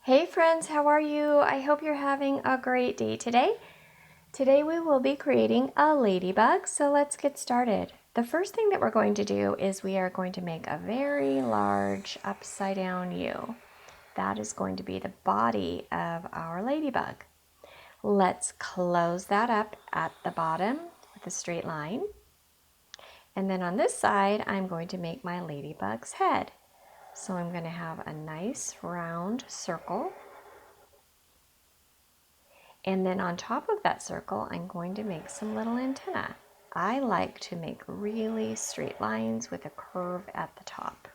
Hey friends, how are you? I hope you're having a great day today. Today we will be creating a ladybug, so let's get started. The first thing that we're going to do is we are going to make a very large upside down U. That is going to be the body of our ladybug. Let's close that up at the bottom with a straight line. And then on this side, I'm going to make my ladybug's head. So I'm going to have a nice round circle. And then on top of that circle, I'm going to make some little antennae. I like to make really straight lines with a curve at the top.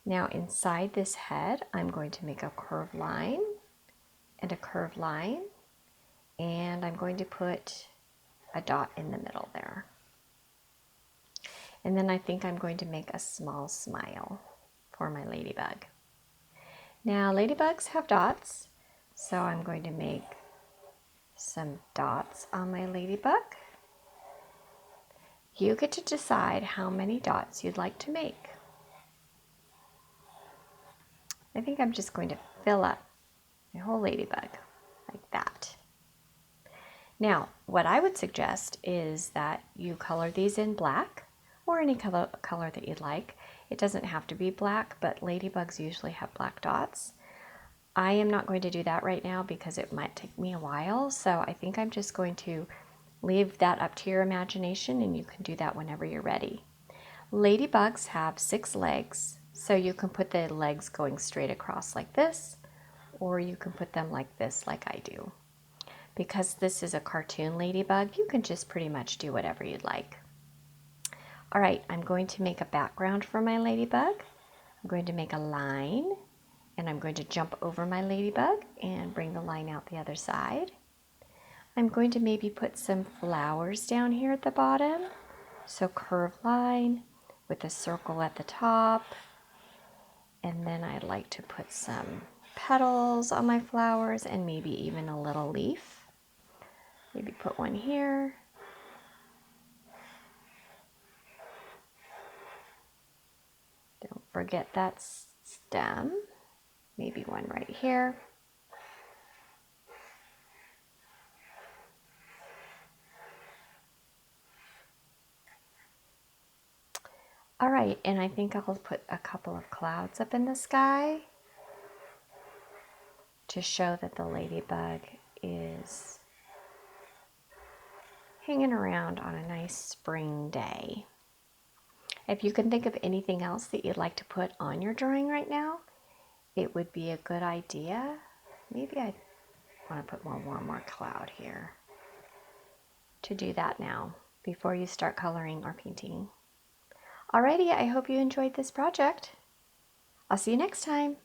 Now inside this head, I'm going to make a curved line and a curved line, and I'm going to put a dot in the middle there. And then I think I'm going to make a small smile for my ladybug. Now ladybugs have dots, so I'm going to make some dots on my ladybug. You get to decide how many dots you'd like to make. I think I'm just going to fill up my whole ladybug like that. Now, what I would suggest is that you color these in black or any color that you'd like. It doesn't have to be black, but ladybugs usually have black dots. I am not going to do that right now because it might take me a while, so I think I'm just going to leave that up to your imagination, and you can do that whenever you're ready. Ladybugs have 6 legs, so you can put the legs going straight across like this, or you can put them like this like I do. Because this is a cartoon ladybug, you can just pretty much do whatever you'd like. All right, I'm going to make a background for my ladybug. I'm going to make a line, and I'm going to jump over my ladybug and bring the line out the other side. I'm going to maybe put some flowers down here at the bottom. So curved line with a circle at the top. And then I'd like to put some petals on my flowers and maybe even a little leaf. Maybe put one here. Don't forget that stem. Maybe one right here. All right, and I think I'll put a couple of clouds up in the sky to show that the ladybug is hanging around on a nice spring day. If you can think of anything else that you'd like to put on your drawing right now, it would be a good idea. Maybe I want to put one more cloud here to do that now before you start coloring or painting. Alrighty, I hope you enjoyed this project. I'll see you next time.